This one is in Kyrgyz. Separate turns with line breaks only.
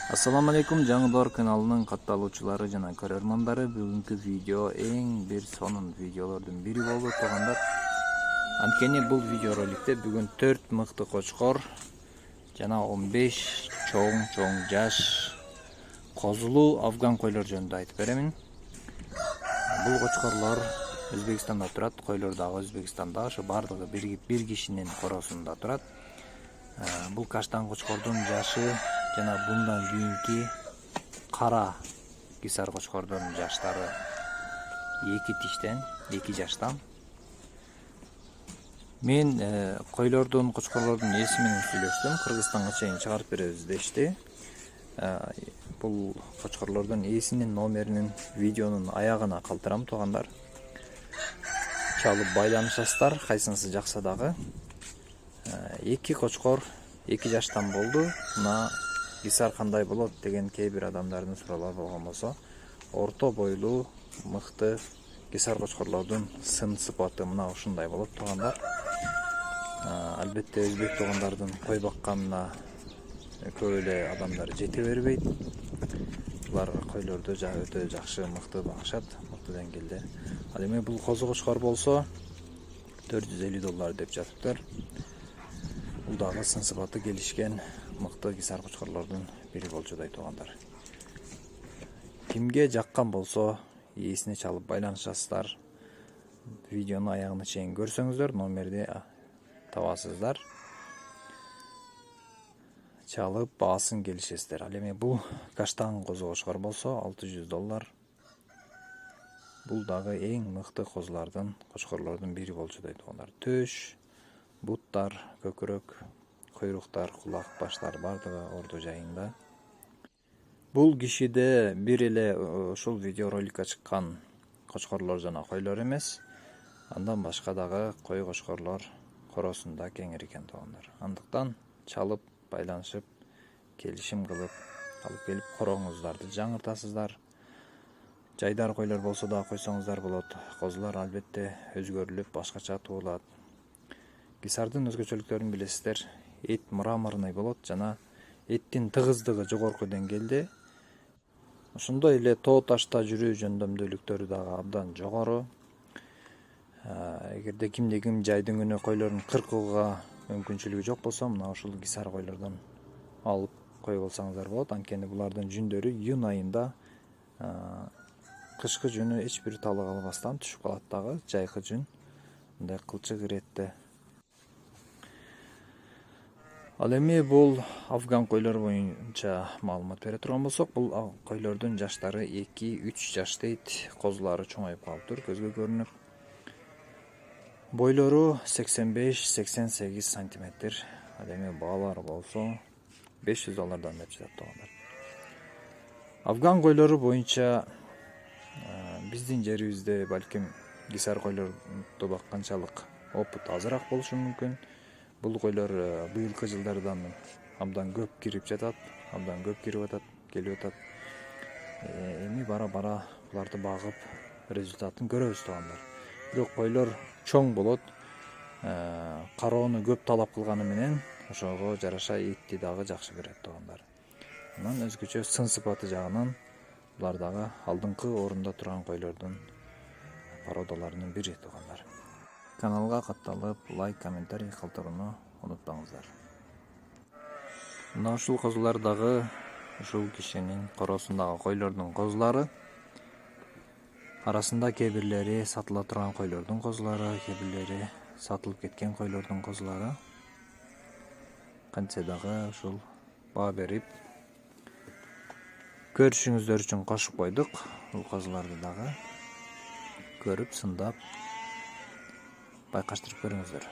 Assalamu alaikum, Жаңылар каналынын катталуучулары жана көрөрмандары. Бүгүнкү видео эң бир сонун видеолордун бири болуп тургандар. Анткени бул видео роликте бүгүн 4 мыкты кочкор жана 15 чоң жаш козулуу афган койлор жөнүндө айтып беремин. Бул кочкорлор Өзбекстанда турат, койлор дагы Өзбекстанда, ошо бардыгы бир кишинин коросунда турат. Бул каштан кочкордун жашы жана bundan кийинки кара кисар кочкордун жаштары 2 жаштан. Мен койлордун, кочкорлордун эси менен сүйлөштүм. Кыргызстанга чейин чыгарып беребиз дешти. Бул кочкорлордун эсинин номеринин видеонун аягына калтырам туугандар. Чалып байланышасыздар, кайсынысы жакса дагы. 2 кочкор 2 жаштан болду. Мына кисар кандай болот деген кээ бир адамдардын суроолору болгон болсо, орто бойлуу мыкты кисар кочкорлордун сын сыпаты мына ушундай болот туугандар. Албетте өзбек туугандардын кой бакканына көп эле адамдар жете бербейт. Булар койлорду өтө жакшы мыкты багышат, мыкты деңгээлде. Ал эми бул козу кочкор болсо $450 деп жатыптыр. Бул дагы сын сыпаты келишкен мыкты кисар кочкорлордун бири болчудай туугандар. Кимге жаккан болсо ээсине чалып байланышасыздар. Видеону аягына чейин көрсөңүздөр, номерди табасыздар. Чалып баасын келишесиздер. Ал эми бул каштан козу кочкор болсо $600. Бул дагы эң мыкты козулардын, кочкорлордун бири болчудай туугандар. Төш, буттар, көкүрөк, куйруктар, кулак, баштар бардыгы орду жайында. Бул кишиде бир эле ушул видео роликка чыккан кочкорлор жана койлор эмес, андан башка дагы кой кочкорлор коросунда кеңир экен туугандар. Андыктан чалып байланышып, келишим кылып алып келип короңуздарды жаңыртасыздар. Жайдар койлор болсо да койсоңуздар болот. Козулар албетте өзгөрүлүп башкача туулат. Кисардын өзгөчөлүктөрүн билесиздер. Эт мраморный болот жана эттин тыгыздыгы жогорку деңгээлде. Ошондой эле тоо ташта жүрүү жөндөмдүүлүктөрү дагы абдан жогору. Эгерде кимде ким жайдын күнү койлорун кыркууга мүмкүнчүлүгү жок болсо, мына ушул кисар койлордон алып коюп алсаңыздар болот. Анткени булардын жүндөрү июнь айында кышкы жүнү эч бир талык албастан түшүп калат дагы, жайкы жүн. Мындай кылчык иретте. Ал эми бул афган койлор боюнча маалымат бере турган болсок, бул койлордун жаштары 2-3 жаш дейт. Козулары чоңоюп калыптыр, көзгө көрүнүп. Бойлору 85-88 сантиметр. Ал эми баалары болсо $500 деп жатат туугандар. Афган койлору боюнча биздин жерибизде балким кисар койлорду бакканчалык опыт азыраак болушу мүмкүн. Бул койлор быйылкы жылдардан абдан көп кирип жатат, абдан көп кирип атат, келип атат. Эми бара-бара буларды багып результатын көрөбүз туугандар. Бирок койлор чоң болот. Кароону көп талап кылганы менен ошого жараша этти дагы жакшы берет туугандар. Анан өзгөчө сын сыпаты жагынан булар дагы алдыңкы орунда турган койлордун породаларынын бири туугандар. Каналга катталып, лайк, комментарий калтырууну унутпаңыздар. Мына ушул козулар дагы ушул кишинин коросундагы койлордун козулары. Арасында кээ бирлери сатыла турган койлордун козулары, кээ бирлери сатылып кеткен койлордун козулары. Кантсе дагы ушул баа берип көрүшүңүздөр үчүн кошуп койдук. Бул козуларды дагы көрүп, сындап байкаштырып көрүңүздөр.